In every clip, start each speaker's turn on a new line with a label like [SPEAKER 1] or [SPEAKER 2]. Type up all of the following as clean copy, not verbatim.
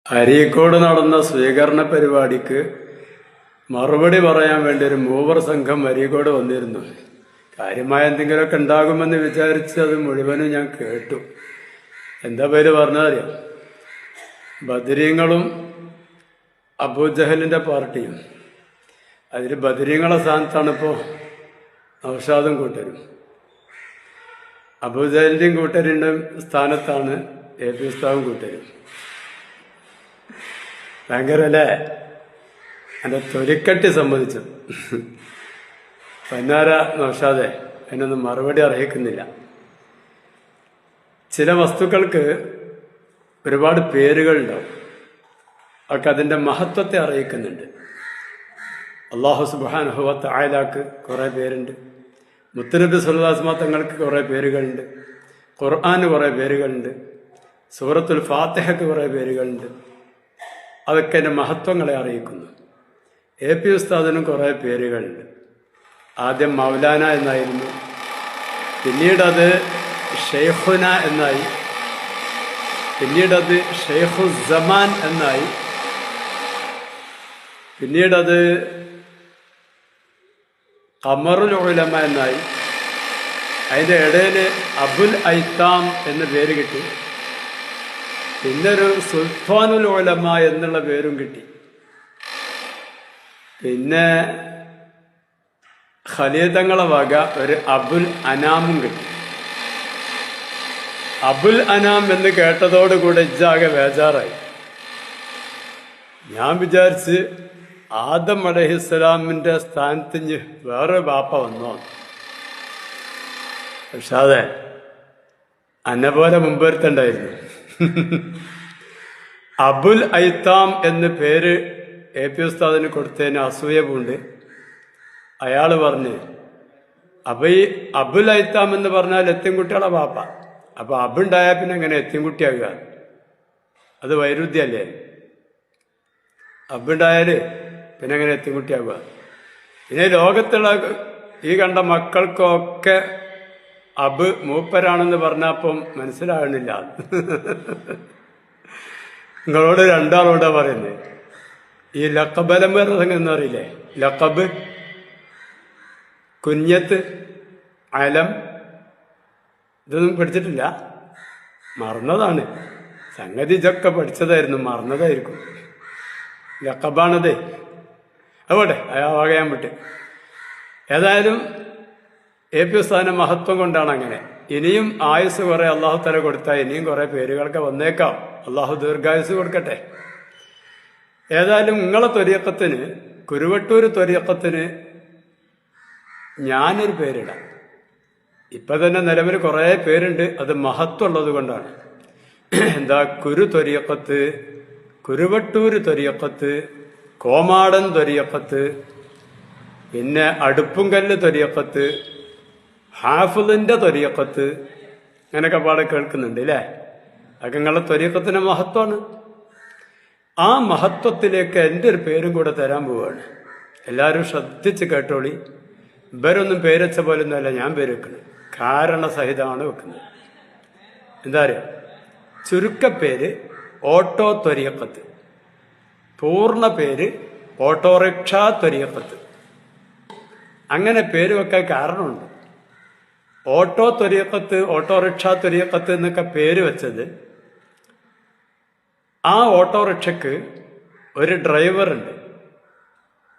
[SPEAKER 1] അരീക്കോട് നടന്ന സ്വീകരണ പരിപാടിക്ക് മറുപടി പറയാൻ വേണ്ടി ഒരു മൂവർ സംഘം അരീക്കോട് വന്നിരുന്നു. കാര്യമായ എന്തെങ്കിലുമൊക്കെ ഉണ്ടാകുമെന്ന് വിചാരിച്ച് അത് മുഴുവനും ഞാൻ കേട്ടു. എന്താ പേര് പറഞ്ഞറിയാം? ബദരീങ്ങളും അബൂജഹലിന്റെ പാർട്ടിയും. അതിൽ ബദരീങ്ങളെ സ്ഥാനത്താണ് ഇപ്പോൾ നൗഷാദും കൂട്ടരും. അബൂജഹലിന്റെയും കൂട്ടരിന്റെ സ്ഥാനത്താണ് AP ഉസ്താദും കൂട്ടരും. ഭയങ്കര അല്ലേ? എൻ്റെ തൊലിക്കട്ടി സമ്മതിച്ചു. പന്നാര നൗഷാദെ, അതിനൊന്നും മറുപടി അർഹിക്കുന്നില്ല. ചില വസ്തുക്കൾക്ക് ഒരുപാട് പേരുകളുണ്ടാവും. അവർക്ക് അതിൻ്റെ മഹത്വത്തെ അറിയിക്കുന്നുണ്ട്. അല്ലാഹു സുബ്ഹാനഹു വ തആലക്ക് കുറേ പേരുണ്ട്. മുത്തുനബി സല്ലല്ലാഹു അലൈഹി വസല്ലം തങ്ങൾക്ക് കുറേ പേരുകളുണ്ട്. ഖുർആന് കുറേ പേരുകളുണ്ട്. സൂറത്തുൽ ഫാത്തിഹയ്ക്ക് കുറേ പേരുകളുണ്ട്. അതൊക്കെ എൻ്റെ മഹത്വങ്ങളെ അറിയിക്കുന്നു. AP ഉസ്താദിനും കുറേ പേരുകളുണ്ട്. ആദ്യം മൗലാന എന്നായിരുന്നു, പിന്നീടത് ഷെയ്ഖുന എന്നായി, പിന്നീടത് ഷെയ്ഖുസ്സമാൻ എന്നായി, പിന്നീടത് ഖമറുൽ ഉലമ എന്നായി. അതിൻ്റെ ഇടയിൽ അബുൽ ഐത്താം എന്ന പേര് കിട്ടി. പിന്നെ ഒരു സുൽത്താനുൽ ഉലമ എന്നുള്ള പേരും കിട്ടി. പിന്നെ ഖലീദങ്ങളെ വക ഒരു അബുൽ അനാമും കിട്ടി. അബുൽ അനാം എന്ന് കേട്ടതോടുകൂടെ ഇജ്ജാകെ ബേജാറായി. ഞാൻ വിചാരിച്ച് ആദം അലൈഹിസ്സലാമിന്റെ സ്ഥാനത്ത് വേറെ ബാപ്പ വന്നോ. പക്ഷെ അതെ, അന്നെ പോലെ മുമ്പൊരുത്തുണ്ടായിരുന്നു. അബുൽ ഐത്താം എന്ന് പേര് AP ഉസ്താദിന് കൊടുത്തതിന് അസൂയ പൂണ്ട്. അയാൾ പറഞ്ഞ്, അപ്പൊ ഈ അബുൽ ഐത്താം എന്ന് പറഞ്ഞാൽ എത്തിൻകുട്ടികളെ ബാപ്പ. അപ്പൊ അബുണ്ടായാൽ പിന്നെ എങ്ങനെ എത്തിൻകുട്ടിയാകുക? അത് വൈരുദ്ധ്യല്ലേ? അബുണ്ടായാല് പിന്നെ എങ്ങനെ എത്തിൻകുട്ടിയാകുക? പിന്നെ ലോകത്തുള്ള ഈ കണ്ട മക്കൾക്കൊക്കെ അബ് മൂപ്പരാണെന്ന് പറഞ്ഞപ്പം മനസ്സിലാകണില്ല. നിങ്ങളോട് രണ്ടാളോടാ പറയുന്നത്. ഈ ലക്കബലം വേറെ സംഘം എന്നറിയില്ലേ? ലക്കബ്, കുഞ്ഞത്ത്, അലം, ഇതൊന്നും പഠിച്ചിട്ടില്ല, മറന്നതാണ്. സംഗതി ഇതൊക്കെ പഠിച്ചതായിരുന്നു, മറന്നതായിരിക്കും. ലക്കബാണത്. അതുകൊട്ടെ അയാവാകയാൻ വിട്ട്. ഏതായാലും AP ഉസ്താദിന്റെ മഹത്വം കൊണ്ടാണ് അങ്ങനെ. ഇനിയും ആയുസ് കുറെ അള്ളാഹു തല കൊടുത്താൽ ഇനിയും കുറെ പേരുകളൊക്കെ വന്നേക്കാം. അള്ളാഹു ദീർഘായുസ് കൊടുക്കട്ടെ. ഏതായാലും നിങ്ങളെ ത്വരീഖത്തിന്, കുരുവട്ടൂർ ത്വരീഖത്തിന് ഞാനൊരു പേരിടാം. ഇപ്പൊ തന്നെ നിലവിൽ കുറെ പേരുണ്ട്. അത് മഹത്വമുള്ളത് കൊണ്ടാണ്. എന്താ? കുരു ത്വരീഖത്ത്, കുരുവട്ടൂർ ത്വരീഖത്ത്, കോമാടൻ ത്വരീഖത്ത്, പിന്നെ അടുപ്പുംകല്ല് ത്വരീഖത്ത്, ഹാഫിളിന്റെ ത്വരീഖത്ത്, അങ്ങനെയൊക്കെ പാടെ കേൾക്കുന്നുണ്ട് അല്ലേ? അതൊക്കെ നിങ്ങളുടെ ത്വരീഖത്തിന്റെ മഹത്വമാണ്. ആ മഹത്വത്തിലേക്ക് എൻ്റെ ഒരു പേരും കൂടെ തരാൻ പോവുകയാണ്. എല്ലാവരും ശ്രദ്ധിച്ച് കേട്ടോളി. ഇവരൊന്നും പേരച്ച പോലൊന്നുമല്ല ഞാൻ പേര് വെക്കുന്നത്, കാരണസഹിതമാണ് വെക്കുന്നത്. എന്താ പറയുക? ചുരുക്കപ്പേര് ഓട്ടോ ത്വരീഖത്ത്, പൂർണ്ണ പേര് ഓട്ടോറിക്ഷ ത്വരീഖത്ത്. അങ്ങനെ പേര് വെക്കാൻ കാരണമുണ്ട്. ഓട്ടോ ത്വരീഖത്ത്, ഓട്ടോറിക്ഷ ത്വരീഖത്ത് എന്നൊക്കെ പേര് വെച്ചത്, ആ ഓട്ടോറിക്ഷക്ക് ഒരു ഡ്രൈവറുണ്ട്.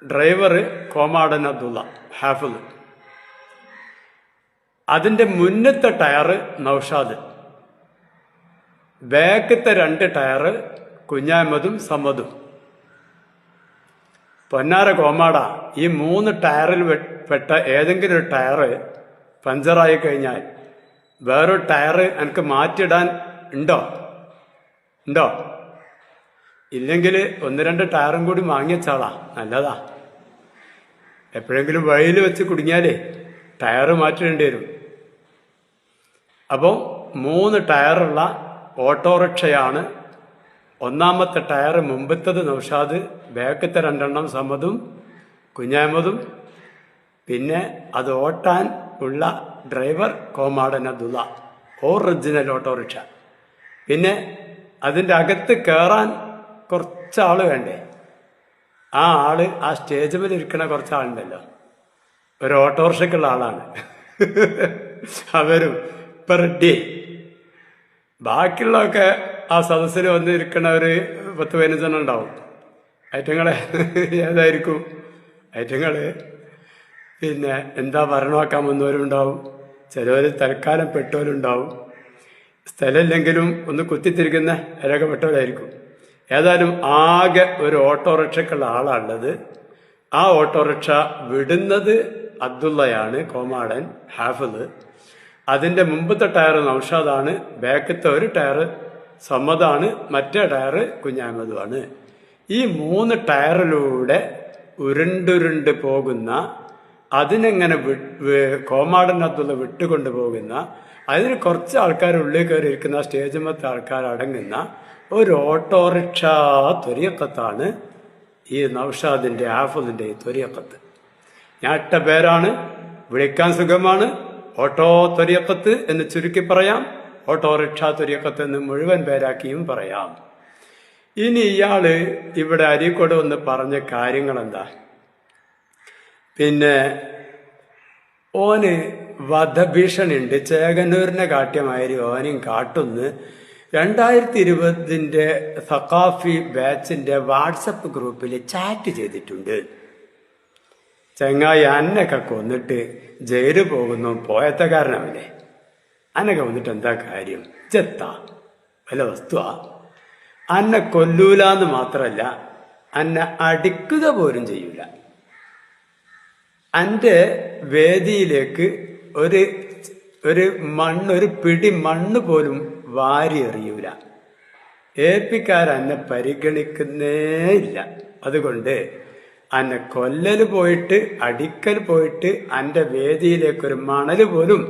[SPEAKER 1] ഡ്രൈവർ കോമാടൻ അബ്ദുള്ള ഹാഫിള്. അതിന്റെ മുന്നത്തെ ടയറ് നൗഷാദ്, ബാക്കത്തെ 2 ടയറ് കുഞ്ഞാമതും സമ്മതും. പൊന്നാര കോമാട, ഈ 3 ടയറിൽ പെട്ട ഏതെങ്കിലും ഒരു ടയറ് പഞ്ചറായി കഴിഞ്ഞാൽ വേറൊരു ടയറ് എനിക്ക് മാറ്റിയിടാൻ ഉണ്ടോ? ഇല്ലെങ്കിൽ 1-2 ടയറും കൂടി വാങ്ങിയച്ചാളാ, നല്ലതാ. എപ്പോഴെങ്കിലും വഴിയിൽ വെച്ച് കുടുങ്ങിയാലേ ടയറ് മാറ്റിടേണ്ടി വരും. അപ്പോൾ 3 ടയറുള്ള ഓട്ടോറിക്ഷയാണ്. ഒന്നാമത്തെ ടയർ മുമ്പത്തത് നൗഷാദ്, ബാക്കത്തെ 2 സമ്മതും കുഞ്ഞാമതും, പിന്നെ അത് ഓട്ടാൻ ഉള്ള driver Komadan Abdulla, original autorickshaw. പിന്നെ അതിൻ്റെ അകത്ത് കയറാൻ കുറച്ചാള് വേണ്ടേ? ആ ആള് ആ സ്റ്റേജ് മേൽ ഇരിക്കണ കുറച്ചാളുണ്ടല്ലോ, ഒരു ഓട്ടോറിക്ഷയ്ക്കുള്ള ആളാണ്. അവരും ഇപ്പൊ റെഡി. ബാക്കിയുള്ളതൊക്കെ ആ സദസ്സിൽ വന്നിരിക്കണ ഒരു 10-15 ഉണ്ടാവും. ഐറ്റങ്ങളെ ഏതായിരിക്കും? ഐറ്റങ്ങള് പിന്നെ എന്താ ഭരണമാക്കാൻ വന്നവരുണ്ടാവും, ചിലവർ തൽക്കാലം പെട്ടവരുണ്ടാവും, സ്ഥലമില്ലെങ്കിലും ഒന്ന് കുത്തിത്തിരിക്കുന്ന രേഖപ്പെട്ടവരായിരിക്കും. ഏതായാലും ആകെ ഒരു ഓട്ടോറിക്ഷയ്ക്കുള്ള ആളാണുള്ളത്. ആ ഓട്ടോറിക്ഷ വിടുന്നത് അബ്ദുള്ളയാണ്, കോമാടൻ ഹാഫിള്. അതിൻ്റെ മുമ്പത്തെ ടയർ നൗഷാദാണ്, ബാക്കത്തെ ഒരു ടയർ സമ്മദാണ്, മറ്റേ ടയർ കുഞ്ഞാമതുമാണ്. ഈ 3 ടയറിലൂടെ ഉരുണ്ടുരുണ്ട് പോകുന്ന, അതിനെങ്ങനെ കോമാടൻ അബ്ദുള്ള വിട്ടുകൊണ്ടു പോകുന്ന, അതിന് കുറച്ച് ആൾക്കാർ ഉള്ളിൽ കയറി ഇരിക്കുന്ന സ്റ്റേജിമത്തെ ആൾക്കാർ അടങ്ങുന്ന ഒരു ഓട്ടോറിക്ഷ ത്വരീഖത്താണ് ഈ നൗഷാദിന്റെ ഹാഫിളിന്റെ ഈ ത്വരീഖത്ത്. ഞാൻ ഇട്ട പേരാണ്, വിളിക്കാൻ സുഖമാണ്. ഓട്ടോ ത്വരീഖത്ത് എന്ന് ചുരുക്കി പറയാം, ഓട്ടോറിക്ഷ ത്വരീഖത്ത് എന്ന് മുഴുവൻ പേരാക്കിയും പറയാം. ഇനി ഇയാള് ഇവിടെ അരീക്കോട് വന്ന് പറഞ്ഞ കാര്യങ്ങൾ എന്താ? പിന്നെ ഓന് വധഭീഷണി ഉണ്ട്. ചേകന്നൂരിനെ കാട്ടിയമാതിരി ഓനെയും കാട്ടുന്ന് 2020 സഖാഫി ബാച്ചിന്റെ വാട്സപ്പ് ഗ്രൂപ്പിൽ ചാറ്റ് ചെയ്തിട്ടുണ്ട്. ചെങ്ങായി അന്നൊക്കെ കൊന്നിട്ട് ജയില് പോകുന്നു, പോയത്തെ കാരണമല്ലേ? അന്നൊക്കെ വന്നിട്ട് എന്താ കാര്യം? ചെത്താ വല്ല വസ്തുവാ? അന്നെ കൊല്ലൂലെന്ന് മാത്രമല്ല, അന്നെ അടിക്കുക പോലും ചെയ്യൂല. അന്റെ വേദിയിലേക്ക് ഒരു പിടി മണ്ണ് പോലും വാരി എറിയൂല. ഏൽപ്പിക്കാരന്നെ പരിഗണിക്കുന്നേ ഇല്ല. അതുകൊണ്ട് അന്നെ കൊല്ലല് പോയിട്ട്, അടിക്കൽ പോയിട്ട് അന്റെ വേദിയിലേക്കൊരു മണല് പോലും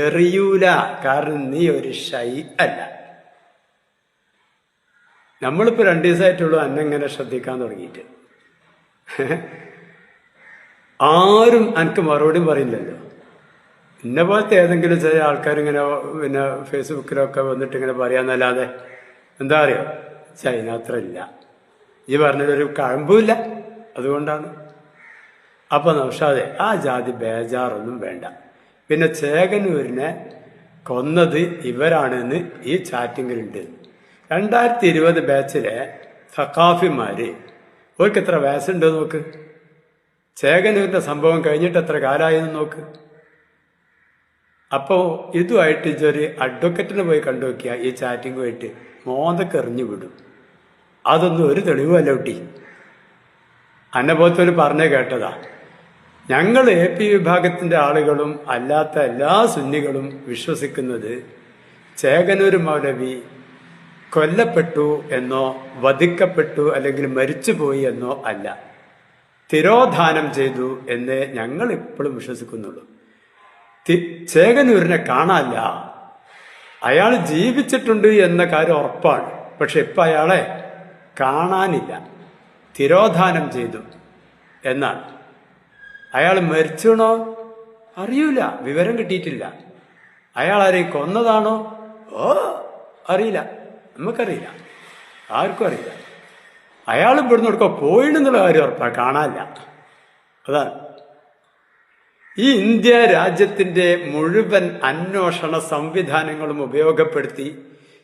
[SPEAKER 1] എറിയൂല. കാരണം നീ ഒരു ഷൈ അല്ല. നമ്മളിപ്പോ 2 ദിവസമായിട്ടുള്ളൂ അന്നെങ്ങനെ ശ്രദ്ധിക്കാൻ തുടങ്ങിയിട്ട്. ആരും എനിക്ക് മറുപടിയും പറയില്ലല്ലോ. ഇന്ന പോലത്തെ ഏതെങ്കിലും ചില ആൾക്കാരിങ്ങനെ പിന്നെ ഫേസ്ബുക്കിലൊക്കെ വന്നിട്ട് ഇങ്ങനെ പറയാന്നല്ലാതെ എന്താ അറിയോ, അതിനത്ര ഇല്ല. ഈ പറഞ്ഞൊരു കഴമ്പുമില്ല. അതുകൊണ്ടാണ്. അപ്പൊ നൗഷാദെ, ആ ജാതി ബേജാറൊന്നും വേണ്ട. പിന്നെ ചേകന്നൂരിനെ കൊന്നത് ഇവരാണെന്ന് ഈ ചാറ്റിങ്ങിലുണ്ട്. 2020 ബാച്ചിലെ സഖാഫിമാര് അവർക്ക് എത്ര വയസ്സുണ്ട് നോക്ക്. ചേകന്നൂരിന്റെ സംഭവം കഴിഞ്ഞിട്ട് എത്ര കാലമായെന്ന് നോക്ക്. അപ്പോ ഇതുമായിട്ട് ഇതൊരു അഡ്വക്കറ്റിനെ പോയി കണ്ടു നോക്കിയ ഈ ചാറ്റിങ്ങുമായിട്ട് മോന്തൊക്കെ എറിഞ്ഞു വിടും. അതൊന്നും ഒരു തെളിവുമല്ല കുട്ടി. അന്നെ പോലത്തെ പറഞ്ഞേ കേട്ടതാ. ഞങ്ങൾ AP വിഭാഗത്തിന്റെ ആളുകളും അല്ലാത്ത എല്ലാ സുന്നികളും വിശ്വസിക്കുന്നത് ചേകന്നൂർ മൗലവി കൊല്ലപ്പെട്ടു എന്നോ വധിക്കപ്പെട്ടു അല്ലെങ്കിൽ മരിച്ചുപോയി എന്നോ അല്ല, തിരോധാനം ചെയ്തു എന്നേ ഞങ്ങൾ ഇപ്പോഴും വിശ്വസിക്കുന്നുള്ളൂ. ചേകന്നൂരിനെ കാണാനില്ല. അയാൾ ജീവിച്ചിട്ടുണ്ട് എന്ന കാര്യം ഉറപ്പാണ്. പക്ഷെ ഇപ്പൊ അയാളെ കാണാനില്ല. തിരോധാനം ചെയ്തു എന്നാണ്. അയാൾ മരിച്ചണോ അറിയൂല, വിവരം കിട്ടിയിട്ടില്ല. അയാൾ ആരെയും കൊന്നതാണോ അറിയില്ല, നമുക്കറിയില്ല, ആർക്കും അറിയില്ല. അയാൾ ഇവിടുന്ന് കൊടുക്കുക പോയിടുന്നുള്ള കാര്യം ഉറപ്പാ, കാണാനില്ല. അതാണ് ഈ ഇന്ത്യ രാജ്യത്തിന്റെ മുഴുവൻ അന്വേഷണ സംവിധാനങ്ങളും ഉപയോഗപ്പെടുത്തി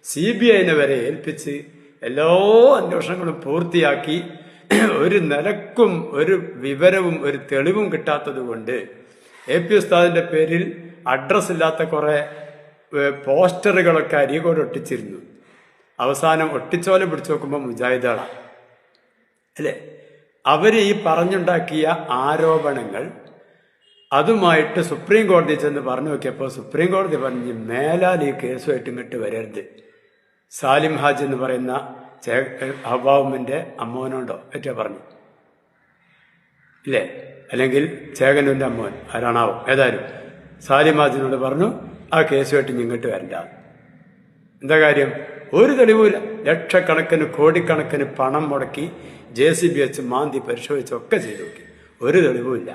[SPEAKER 1] CBI വരെ ഏൽപ്പിച്ച് എല്ലാ അന്വേഷണങ്ങളും പൂർത്തിയാക്കി ഒരു നിലക്കും ഒരു വിവരവും ഒരു തെളിവും കിട്ടാത്തത് കൊണ്ട് AP ഉസ്താദിന്റെ പേരിൽ അഡ്രസ് ഇല്ലാത്ത കുറെ പോസ്റ്ററുകളൊക്കെ അരീക്കോട് ഒട്ടിച്ചിരുന്നു. അവസാനം ഒട്ടിച്ചോല പിടിച്ചു നോക്കുമ്പോൾ മുജാഹിദുകളാണ് അല്ലേ? അവര് ഈ പറഞ്ഞുണ്ടാക്കിയ ആരോപണങ്ങൾ അതുമായിട്ട് സുപ്രീം കോടതി ചെന്ന് പറഞ്ഞു നോക്കിയപ്പോൾ സുപ്രീം കോടതി പറഞ്ഞ് മേലാൽ ഈ കേസുമായിട്ട് ഇങ്ങോട്ട് വരരുത്. സാലിം ഹാജി എന്ന് പറയുന്ന ഹവാമിന്റെ അമ്മോനോണ്ടോ ഏറ്റവും പറഞ്ഞു ഇല്ലേ, അല്ലെങ്കിൽ ചേകന്നൂരിന്റെ അമ്മോൻ ആരാണാവും, ഏതായാലും സാലിം ഹാജിനോട് പറഞ്ഞു ആ കേസുമായിട്ട് ഇങ്ങോട്ട് വരണ്ട. എന്താ കാര്യം? ഒരു തെളിവുമില്ല. ലക്ഷക്കണക്കിന് കോടിക്കണക്കിന് പണം മുടക്കി JCB വെച്ച് മാന്തി പരിശോധിച്ചൊക്കെ ചെയ്തു നോക്കി, ഒരു തെളിവുമില്ല.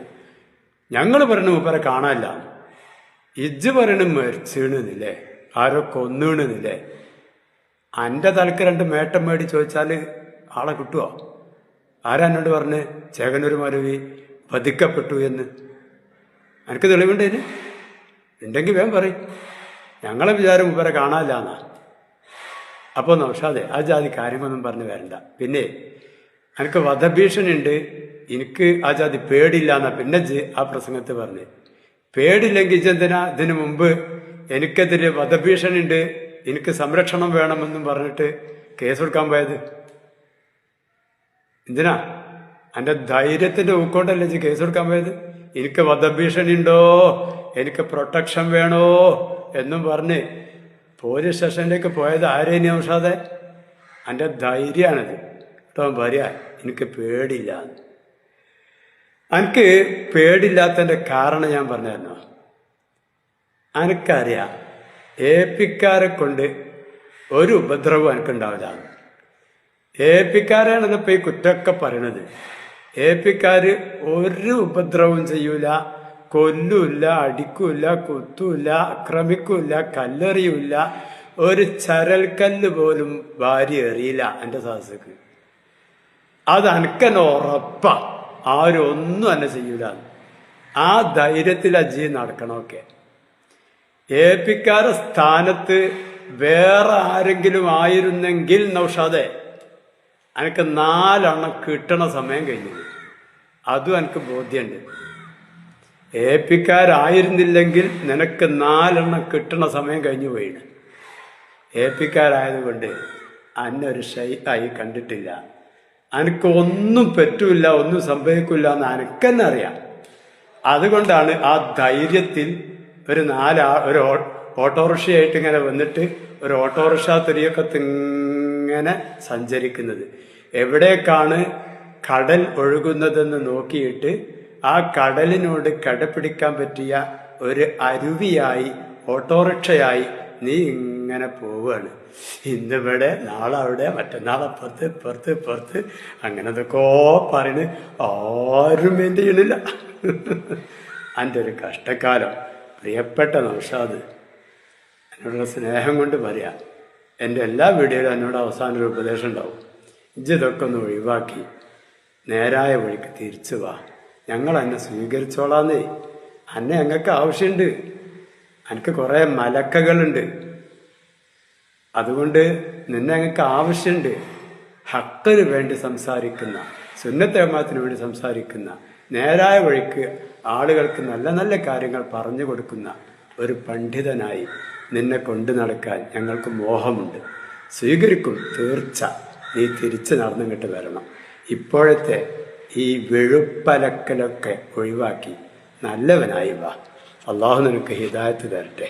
[SPEAKER 1] ഞങ്ങൾ പറഞ്ഞു മൂപ്പരെ കാണാനില്ല. ഇജ്ജ് പറയണ മരിച്ചീണെന്നില്ലേ, ആരോ കൊന്നീണെന്നില്ലേ? അന്റെ തലക്ക് 2 മേട്ടം മേടി ചോദിച്ചാല് ആളെ കിട്ടുമോ? ആരാ എന്നോട് പറഞ്ഞ് ചേകനൂർ മൗലവി വധിക്കപ്പെട്ടു എന്ന്? എനിക്ക് തെളിവുണ്ടേന് ഉണ്ടെങ്കിൽ വേഗം പറയും. ഞങ്ങളെ വിചാരം ഇവരെ കാണാനില്ല എന്നാ. അപ്പോൾ നൗഷാദെ ആ ജാതി കാര്യങ്ങളൊന്നും പറഞ്ഞു വരണ്ട. പിന്നെ എനിക്ക് വധഭീഷണി ഉണ്ട്, എനിക്ക് ആ ജാതി പേടില്ല എന്നാ പിന്നെ ആ പ്രസംഗത്തിൽ പറഞ്ഞ്. പേടില്ലെങ്കിൽ ഇജെന്തിനാ ഇതിനു മുമ്പ് എനിക്കെതിരെ വധഭീഷണി ഉണ്ട്, എനിക്ക് സംരക്ഷണം വേണമെന്നും പറഞ്ഞിട്ട് കേസ് കൊടുക്കാൻ പോയത്? എന്തിനാ? എൻ്റെ ധൈര്യത്തിന്റെ ഊക്കോണ്ടല്ലേ ഇജ്ജ് കേസ് കൊടുക്കാൻ പോയത്? എനിക്ക് വധഭീഷണി ഉണ്ടോ, എനിക്ക് പ്രൊട്ടക്ഷൻ വേണോ എന്നും പറഞ്ഞ് പോലീസ് സ്റ്റേഷനിലേക്ക് പോയത് ആരേനി നൗഷാദെ? എൻ്റെ ധൈര്യമാണത് കേട്ടോ. പറയാ എനിക്ക് പേടില്ല. എനിക്ക് പേടില്ലാത്തതിൻ്റെ കാരണം ഞാൻ പറഞ്ഞായിരുന്നോ? എനിക്കറിയാം ഏപ്പിക്കാരെ കൊണ്ട് ഒരു ഉപദ്രവവും എനിക്കുണ്ടാവില്ല. ഏപ്പിക്കാരാണ് ഇപ്പൊ ഈ കുറ്റമൊക്കെ പറയണത്. ഏപ്പിക്കാര് ഒരു ഉപദ്രവവും ചെയ്യൂല, കൊല്ലൂല്ല, അടിക്കൂല, കുത്തൂല്ല, ആക്രമിക്കൂല, കല്ലെറിയൂല, ഒരു ചരൽക്കല്ല് പോലും വാരി എറിയില്ല എൻ്റെ സദസ്സക്ക്. അത് എനിക്കെന്നെ ഉറപ്പാ. ആരും ഒന്നും എന്നെ ചെയ്യൂല. ആ ധൈര്യത്തിൽ അജി നടക്കണമൊക്കെ. ഏപ്പിക്കാരുടെ സ്ഥാനത്ത് വേറെ ആരെങ്കിലും ആയിരുന്നെങ്കിൽ നൗഷാദെ എനിക്ക് 4 എണ്ണം കിട്ടണ സമയം കഴിഞ്ഞു. അതും എനിക്ക് ബോധ്യമുണ്ട്. ഏപ്പിക്കാരായിരുന്നില്ലെങ്കിൽ നിനക്ക് 4 എണ്ണം കിട്ടണ സമയം കഴിഞ്ഞു പോയിന്. ഏപ്പിക്കാരായതുകൊണ്ട് അന്നൊരു ഷൈഖായി കണ്ടിട്ടില്ല. എനിക്ക് ഒന്നും പറ്റൂല, ഒന്നും സംഭവിക്കില്ല എന്ന് എനിക്കെന്നെ അറിയാം. അതുകൊണ്ടാണ് ആ ധൈര്യത്തിൽ ഒരു ഓട്ടോറിക്ഷയായിട്ട് ഇങ്ങനെ വന്നിട്ട് ഒരു ഓട്ടോറിക്ഷ തെരിയൊക്കത്ത് ഇങ്ങനെ സഞ്ചരിക്കുന്നത്. എവിടേക്കാണ് കടൽ ഒഴുകുന്നതെന്ന് നോക്കിയിട്ട് ആ കടലിനോട് കടപിടിക്കാൻ പറ്റിയ ഒരു അരുവിയായി ഓട്ടോറിക്ഷയായി നീ ഇങ്ങനെ പോവുകയാണ്. ഇന്നിവിടെ, നാളെ അവിടെ, മറ്റന്നാളപ്പുറത്ത്, ഇപ്പുറത്ത് അങ്ങനെ എന്തൊക്കെ പറയുന്നത് ആരും എന്ത് ചെയ്യണില്ല. എൻ്റെ ഒരു കഷ്ടക്കാലം. പ്രിയപ്പെട്ട നൗഷാദ്, എന്നോടുള്ള സ്നേഹം കൊണ്ട് പറയാം, എൻ്റെ എല്ലാ വീഡിയോയിലും എന്നോട് അവസാനം ഒരു ഉപദേശം ഉണ്ടാവും. ഇതൊക്കെ ഒന്ന് ഒഴിവാക്കി നേരായ വഴിക്ക് തിരിച്ചു വാ, ഞങ്ങൾ എന്നെ സ്വീകരിച്ചോളാന്നേ. അന്നെ ഞങ്ങൾക്ക് ആവശ്യമുണ്ട്. എനിക്ക് കുറേ മലക്കകളുണ്ട്, അതുകൊണ്ട് നിന്നെ ഞങ്ങൾക്ക് ആവശ്യമുണ്ട്. ഹക്കിന് വേണ്ടി സംസാരിക്കുന്ന, സുന്നത്ത് ജമാഅത്തിന് വേണ്ടി സംസാരിക്കുന്ന, നേരായ വഴിക്ക് ആളുകൾക്ക് നല്ല നല്ല കാര്യങ്ങൾ പറഞ്ഞു കൊടുക്കുന്ന ഒരു പണ്ഡിതനായി നിന്നെ കൊണ്ടു നടക്കാൻ ഞങ്ങൾക്ക് മോഹമുണ്ട്. സ്വീകരിക്കും, തീർച്ച. നീ തിരിച്ച് നടന്നിങ്ങോട്ട് വരണം. ഇപ്പോഴത്തെ ഈ വെളുപ്പലക്കലൊക്കെ ഒഴിവാക്കി നല്ലവനായി വാ. അള്ളാഹു നിനക്ക് ഹിദായത്ത് തരട്ടെ.